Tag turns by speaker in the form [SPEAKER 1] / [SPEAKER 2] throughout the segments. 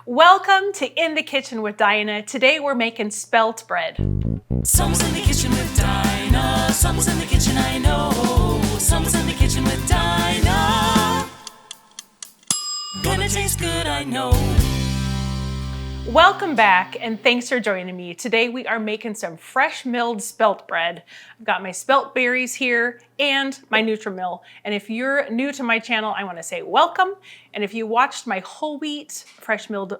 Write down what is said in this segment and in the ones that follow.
[SPEAKER 1] Welcome to In the Kitchen with Dinah. Today we're making spelt bread.
[SPEAKER 2] Someone's in the kitchen with Dinah. Someone's in the kitchen, I know. Someone's in the kitchen with Dinah. Gonna taste good, I know.
[SPEAKER 1] Welcome back and thanks for joining me. Today we are making some fresh milled spelt bread. I've got my spelt berries here and my Nutri-Mill. And if you're new to my channel, I want to say welcome. And if you watched my whole wheat fresh milled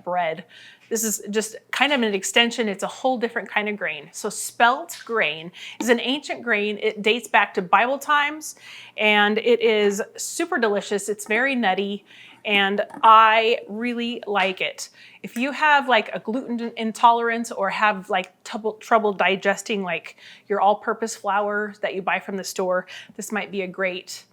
[SPEAKER 1] bread, this is just kind of an extension. It's a whole different kind of grain. So spelt grain is an ancient grain. It dates back to Bible times and it is super delicious. It's very nutty and I really like it. If you have like a gluten intolerance or have like trouble digesting like your all-purpose flour that you buy from the store, this might be a great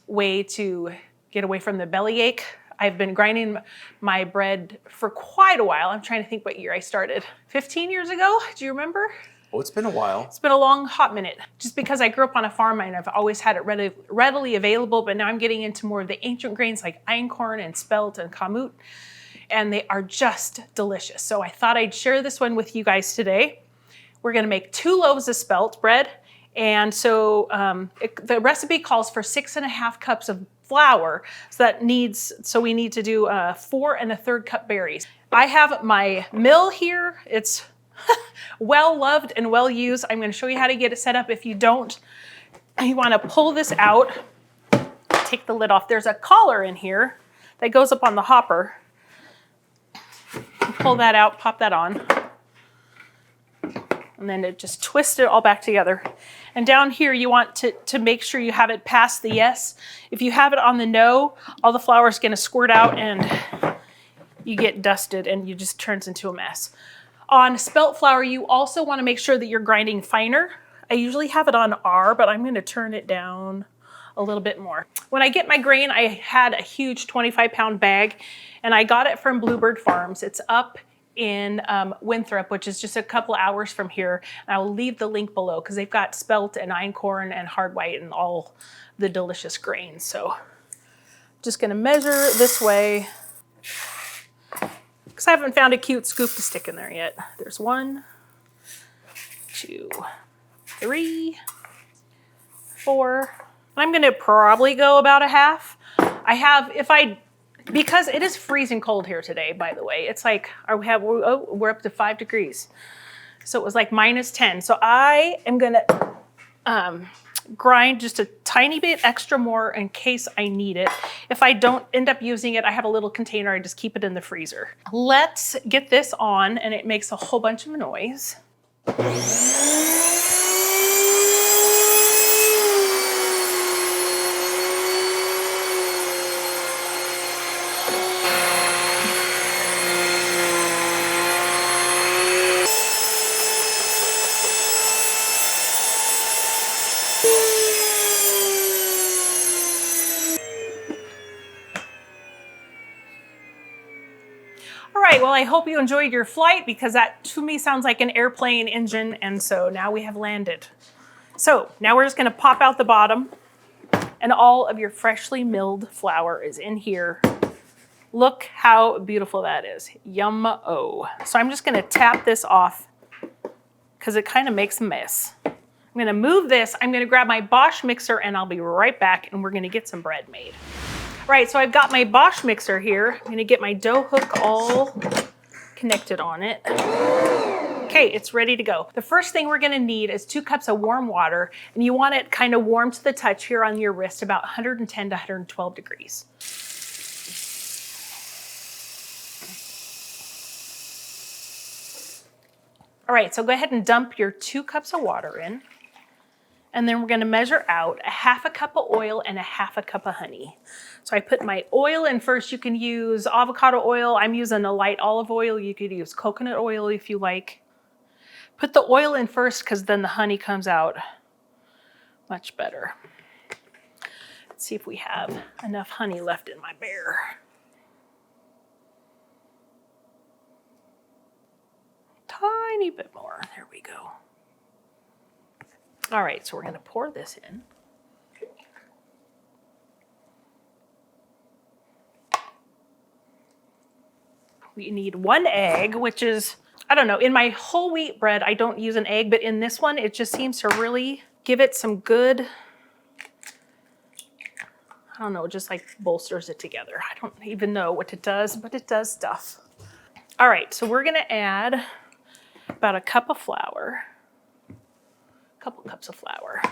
[SPEAKER 1] way to get away from the bellyache. I've been grinding my bread for quite a while. I'm trying to think what year I started. 15 years ago, do you remember?
[SPEAKER 3] Oh, it's been a while.
[SPEAKER 1] It's been a long, hot minute. Just because I grew up on a farm and I've always had it readily available, but now I'm getting into more of the ancient grains like einkorn and spelt and kamut, and they are just delicious. So I thought I'd share this one with you guys today. We're gonna make 2 loaves of spelt bread. And so the recipe calls for 6.5 cups of flour. So we need to do 4 1/3 cup berries. I have my mill here. It's well loved and well used. I'm going to show you how to get it set up. If you don't, you want to pull this out, take the lid off. There's a collar in here that goes up on the hopper. Pull that out, pop that on. And then it just twists it all back together. And down here, you want to make sure you have it past the yes. If you have it on the no, all the flour is going to squirt out and you get dusted and it just turns into a mess. On spelt flour, you also want to make sure that you're grinding finer. I usually have it on R, but I'm going to turn it down a little bit more. When I get my grain, I had a huge 25-pound bag, and I got it from Bluebird Farms. It's up in Winthrop, which is just a couple hours from here. And I will leave the link below because they've got spelt and einkorn and hard white and all the delicious grains. So just going to measure this way, because I haven't found a cute scoop to stick in there yet. There's 1, 2, 3, 4. And I'm gonna probably go about a half. Because it is freezing cold here today, by the way. It's like, we're up to 5 degrees. So it was like -10. So I am gonna grind just a tiny bit extra more in case I need it. If I don't end up using it, I have a little container, I just keep it in the freezer. Let's get this on, and it makes a whole bunch of noise. All right, well, I hope you enjoyed your flight because that to me sounds like an airplane engine. And so now we have landed. So now we're just gonna pop out the bottom and all of your freshly milled flour is in here. Look how beautiful that is. Yum-o. So I'm just gonna tap this off because it kind of makes a mess. I'm gonna move this. I'm gonna grab my Bosch mixer and I'll be right back and we're gonna get some bread made. Right, so I've got my Bosch mixer here. I'm gonna get my dough hook all connected on it. Okay, it's ready to go. The first thing we're gonna need is 2 cups of warm water, and you want it kind of warm to the touch here on your wrist, about 110 to 112 degrees. All right, so go ahead and dump your 2 cups of water in. And then we're gonna measure out 1/2 cup of oil and 1/2 cup of honey. So I put my oil in first. You can use avocado oil. I'm using a light olive oil. You could use coconut oil if you like. Put the oil in first because then the honey comes out much better. Let's see if we have enough honey left in my bear. Tiny bit more, there we go. All right, so we're gonna pour this in. We need 1 egg, which is, I don't know, in my whole wheat bread, I don't use an egg, but in this one, it just seems to really give it some good, I don't know, just like bolsters it together. I don't even know what it does, but it does stuff. All right, so we're gonna add about a cup of flour, a couple cups of flour.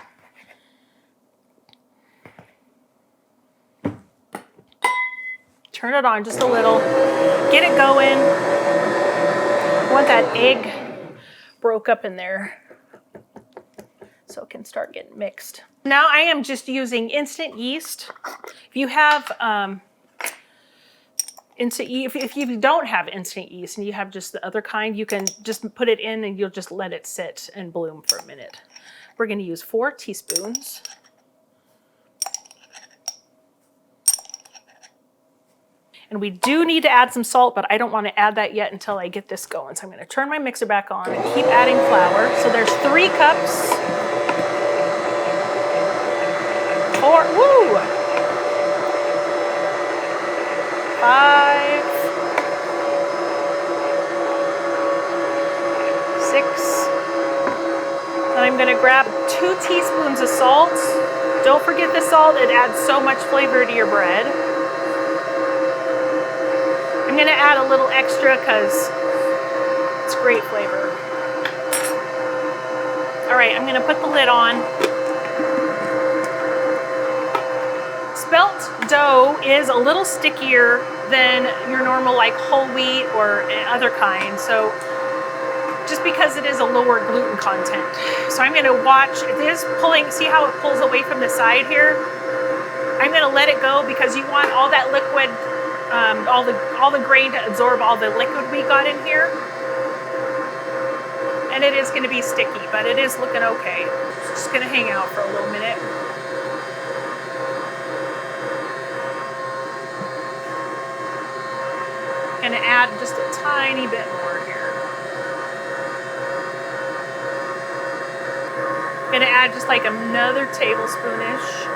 [SPEAKER 1] Turn it on just a little, get it going. I want that egg broke up in there so it can start getting mixed. Now I am just using instant yeast. If you have if you don't have instant yeast and you have just the other kind, you can just put it in and you'll just let it sit and bloom for a minute. We're going to use 4 teaspoons. And we do need to add some salt, but I don't want to add that yet until I get this going. So I'm going to turn my mixer back on and keep adding flour. So there's 3 cups. 4, woo! 5, 6. And I'm going to grab 2 teaspoons of salt. Don't forget the salt. It adds so much flavor to your bread. I'm going to add a little extra because it's great flavor. All right, I'm going to put the lid on. Spelt dough is a little stickier than your normal like whole wheat or other kind. So just because it is a lower gluten content. So I'm going to watch, it is pulling, see how it pulls away from the side here? I'm going to let it go because you want all that liquid, all the grain to absorb all the liquid we got in here. And it is going to be sticky, but it is looking okay. It's just going to hang out for a little minute. Going to add just a tiny bit more here. Going to add just like another tablespoonish.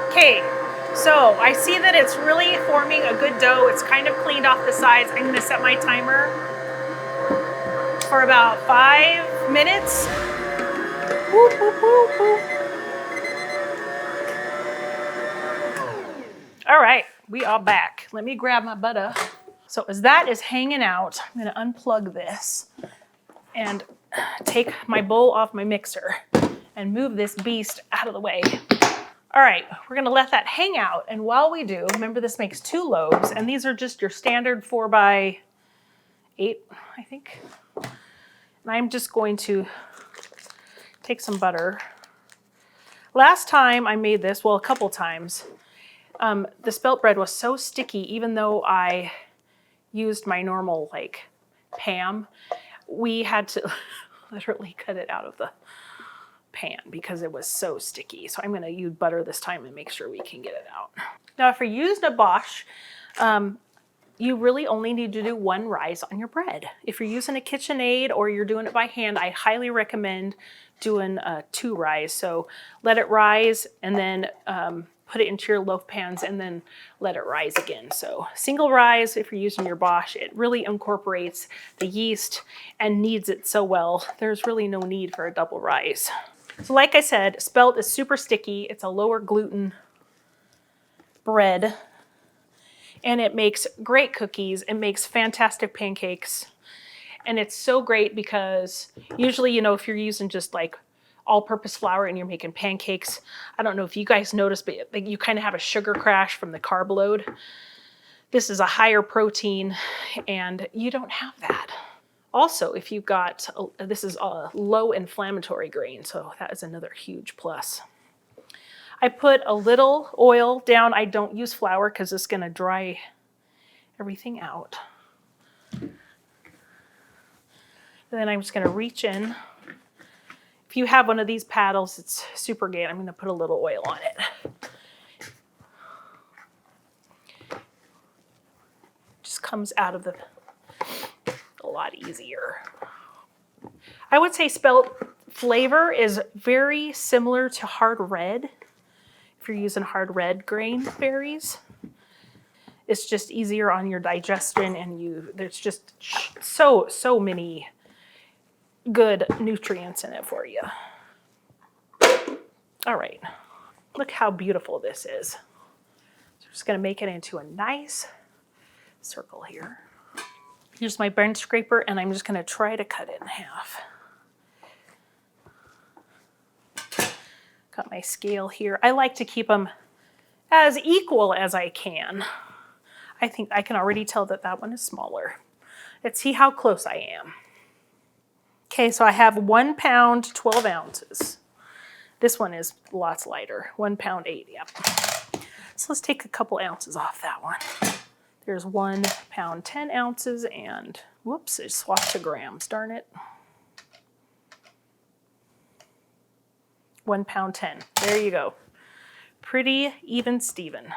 [SPEAKER 1] Okay, so I see that it's really forming a good dough. It's kind of cleaned off the sides. I'm going to set my timer for about 5 minutes. Whoop, whoop, whoop, whoop. All right, we are back. Let me grab my butter. So as that is hanging out, I'm going to unplug this and take my bowl off my mixer and move this beast out of the way. All right, we're gonna let that hang out. And while we do, remember this makes 2 loaves and these are just your standard 4x8, I think. And I'm just going to take some butter. Last time I made this, well, a couple times, the spelt bread was so sticky, even though I used my normal like Pam, we had to literally cut it out of the pan because it was so sticky. So I'm going to use butter this time and make sure we can get it out. Now, if you're using a Bosch, you really only need to do 1 rise on your bread. If you're using a KitchenAid or you're doing it by hand, I highly recommend doing 2 rise. So let it rise and then put it into your loaf pans and then let it rise again. So single rise, if you're using your Bosch, it really incorporates the yeast and kneads it so well. There's really no need for a double rise. So like I said, spelt is super sticky. It's a lower gluten bread and it makes great cookies. It makes fantastic pancakes. And it's so great because usually, you know, if you're using just like all-purpose flour and you're making pancakes, I don't know if you guys notice, but you kind of have a sugar crash from the carb load. This is a higher protein and you don't have that. Also, if you've got, this is a low inflammatory grain, so that is another huge plus. I put a little oil down. I don't use flour because it's going to dry everything out. And then I'm just going to reach in. If you have one of these paddles, it's super good. I'm going to put a little oil on it. Just comes out of a lot easier. I would say spelt flavor is very similar to hard red. If you're using hard red grain berries, it's just easier on your digestion, and there's just so many good nutrients in it for you. All right, look how beautiful this is. So I'm just gonna make it into a nice circle here. Here's my bench scraper, and I'm just gonna try to cut it in half. Got my scale here. I like to keep them as equal as I can. I think I can already tell that that one is smaller. Let's see how close I am. Okay, so I have 1 pound, 12 ounces. This one is lots lighter, 1 pound, 8, yep. So let's take a couple ounces off that one. There's 1 pound, 10 ounces, and whoops, I swapped to grams, darn it. 1 pound, 10, there you go. Pretty even Steven.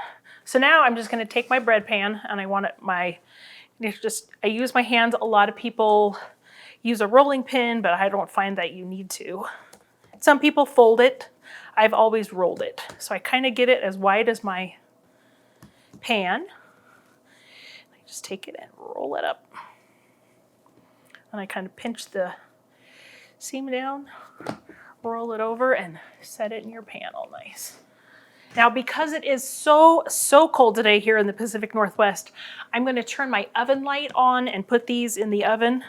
[SPEAKER 1] So now I'm just gonna take my bread pan, and I want it I use my hands. A lot of people use a rolling pin, but I don't find that you need to. Some people fold it. I've always rolled it. So I kind of get it as wide as my pan. I just take it and roll it up. And I kind of pinch the seam down, roll it over, and set it in your pan all nice. Now, because it is so cold today here in the Pacific Northwest, I'm going to turn my oven light on and put these in the oven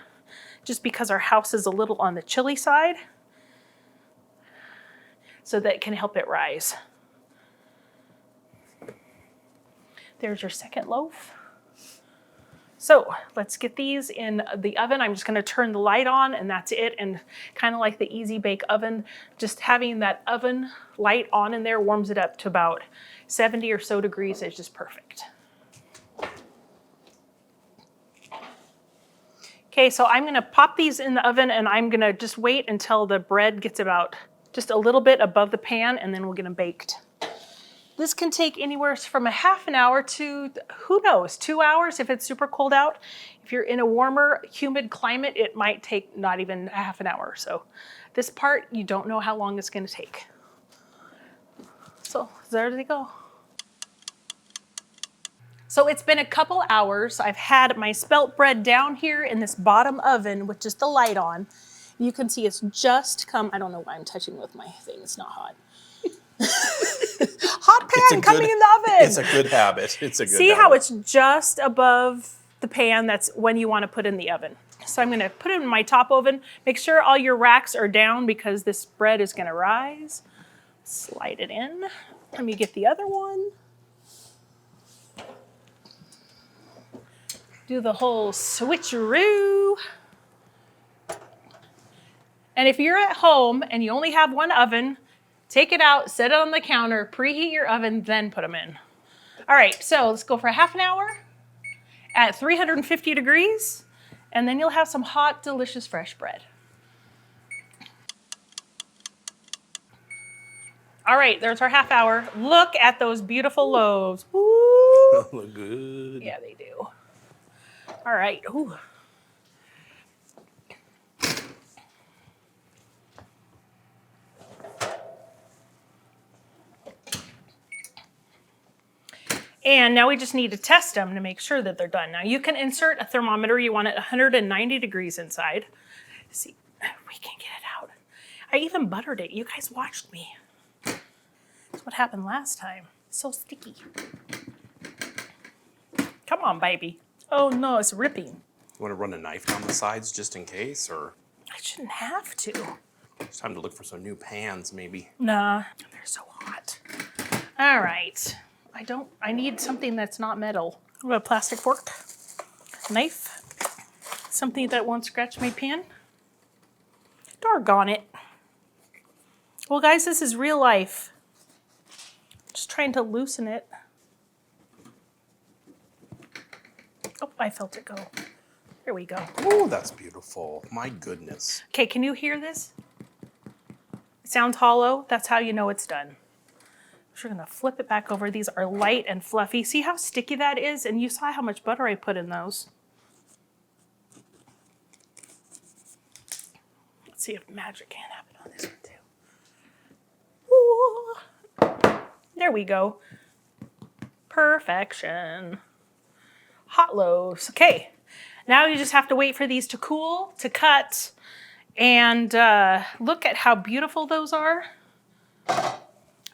[SPEAKER 1] just because our house is a little on the chilly side, so that can help it rise. There's your second loaf. So let's get these in the oven. I'm just gonna turn the light on, and that's it. And kind of like the Easy Bake Oven, just having that oven light on in there warms it up to about 70 or so degrees. It's just perfect. Okay, so I'm gonna pop these in the oven, and I'm gonna just wait until the bread gets about just a little bit above the pan, and then we'll get them baked. This can take anywhere from a half an hour to, who knows, 2 hours if it's super cold out. If you're in a warmer, humid climate, it might take not even a half an hour. So this part, you don't know how long it's gonna take. So there they go. So it's been a couple hours. I've had my spelt bread down here in this bottom oven with just the light on. You can see it's just come, I don't know why I'm touching with my thing, it's not hot. Hot pan coming in the oven.
[SPEAKER 3] It's a good habit. It's a good
[SPEAKER 1] See
[SPEAKER 3] habit.
[SPEAKER 1] how it's just above the pan? That's when you want to put in the oven. So I'm gonna put it in my top oven. Make sure all your racks are down because this bread is gonna rise. Slide it in. Let me get the other one. Do the whole switcheroo. And if you're at home and you only have one oven, take it out, set it on the counter, preheat your oven, then put them in. All right, so let's go for a half an hour at 350 degrees, and then you'll have some hot, delicious, fresh bread. All right, there's our half hour. Look at those beautiful loaves. Woo!
[SPEAKER 3] Look good.
[SPEAKER 1] Yeah, they do. All right. Ooh. And now we just need to test them to make sure that they're done. Now you can insert a thermometer. You want it 190 degrees inside. Let's see if we can get it out. I even buttered it. You guys watched me. That's what happened last time. It's so sticky. Come on, baby. Oh no, it's ripping.
[SPEAKER 3] You want to run a knife down the sides just in case, or?
[SPEAKER 1] I shouldn't have to.
[SPEAKER 3] It's time to look for some new pans, maybe.
[SPEAKER 1] Nah, they're so hot. All right. I need something that's not metal. What, a plastic fork? Knife? Something that won't scratch my pan? Doggone it. Well, guys, this is real life. Just trying to loosen it. Oh, I felt it go. There we go.
[SPEAKER 3] Oh, that's beautiful. My goodness.
[SPEAKER 1] Okay, can you hear this? It sounds hollow. That's how you know it's done. We're gonna flip it back over. These are light and fluffy. See how sticky that is? And you saw how much butter I put in those. Let's see if magic can happen on this one too. Ooh. There we go. Perfection. Hot loaves. Okay, now you just have to wait for these to cool, to cut, and look at how beautiful those are. I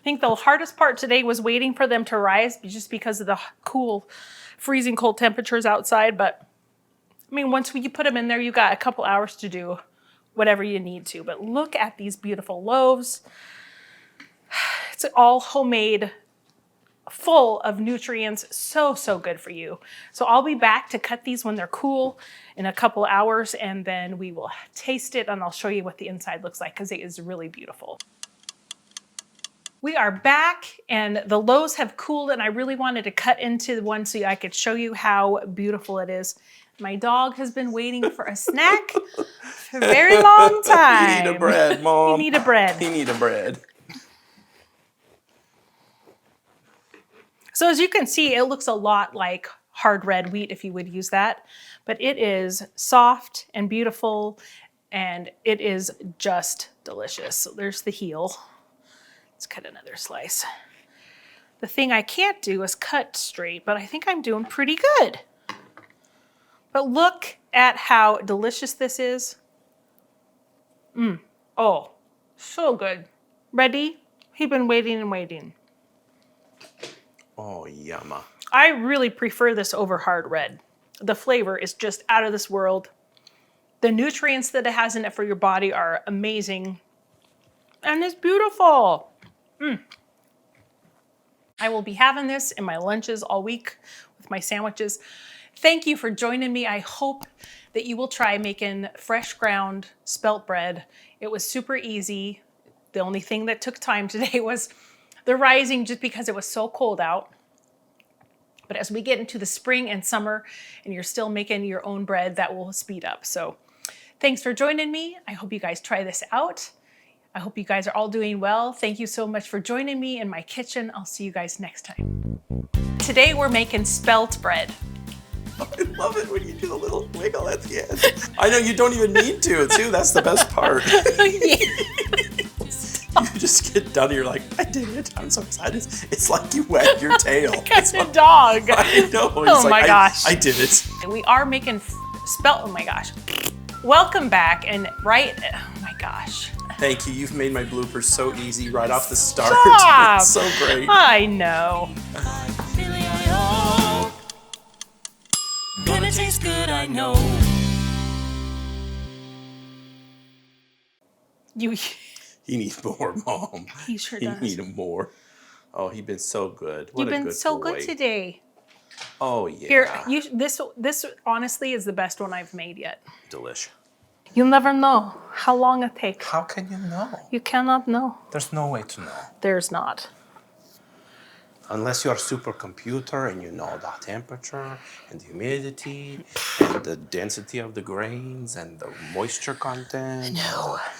[SPEAKER 1] think the hardest part today was waiting for them to rise just because of the cool, freezing cold temperatures outside. But I mean, once you put them in there, you got a couple hours to do whatever you need to. But look at these beautiful loaves. It's all homemade, full of nutrients, so good for you. So I'll be back to cut these when they're cool in a couple hours, and then we will taste it and I'll show you what the inside looks like because it is really beautiful. We are back and the loaves have cooled, and I really wanted to cut into one so I could show you how beautiful it is. My dog has been waiting for a snack for a very long time.
[SPEAKER 3] You need a bread, Mom.
[SPEAKER 1] You need a bread.
[SPEAKER 3] You need a bread.
[SPEAKER 1] So as you can see, it looks a lot like hard red wheat if you would use that, but it is soft and beautiful, and it is just delicious. So there's the heel. Let's cut another slice. The thing I can't do is cut straight, but I think I'm doing pretty good. But look at how delicious this is. Oh, so good. Ready? He's been waiting and waiting.
[SPEAKER 3] Oh, yumma.
[SPEAKER 1] I really prefer this over hard red. The flavor is just out of this world. The nutrients that it has in it for your body are amazing. And it's beautiful. I will be having this in my lunches all week with my sandwiches. Thank you for joining me. I hope that you will try making fresh ground spelt bread. It was super easy. The only thing that took time today was the rising, just because it was so cold out. But as we get into the spring and summer and you're still making your own bread, that will speed up. So thanks for joining me. I hope you guys try this out. I hope you guys are all doing well. Thank you so much for joining me in my kitchen. I'll see you guys next time. Today we're making spelt bread.
[SPEAKER 3] I love it when you do the little wiggle at the end. I know you don't even need to, too. That's the best part. You just get done and you're like, I did it. I'm so excited. It's like you wag your tail.
[SPEAKER 1] Like a dog.
[SPEAKER 3] I know.
[SPEAKER 1] Oh my gosh.
[SPEAKER 3] I did it.
[SPEAKER 1] We are making spelt, oh my gosh. Welcome back, and oh my gosh.
[SPEAKER 3] Thank you. You've made my bloopers so easy right off the start.
[SPEAKER 1] Stop.
[SPEAKER 3] It's so great.
[SPEAKER 1] I know.
[SPEAKER 2] Gonna taste good, I know.
[SPEAKER 3] He needs more, Mom.
[SPEAKER 1] He sure
[SPEAKER 3] He
[SPEAKER 1] does.
[SPEAKER 3] needs more. Oh, he's been so good. What
[SPEAKER 1] You've
[SPEAKER 3] a
[SPEAKER 1] been
[SPEAKER 3] good
[SPEAKER 1] so
[SPEAKER 3] boy.
[SPEAKER 1] good today.
[SPEAKER 3] Oh, yeah.
[SPEAKER 1] Here, this honestly is the best one I've made yet.
[SPEAKER 3] Delish.
[SPEAKER 1] You'll never know how long it takes.
[SPEAKER 3] How can you know?
[SPEAKER 1] You cannot know.
[SPEAKER 3] There's no way to know.
[SPEAKER 1] There's not.
[SPEAKER 3] Unless you're a supercomputer and you know the temperature and the humidity and the density of the grains and the moisture content.
[SPEAKER 1] No.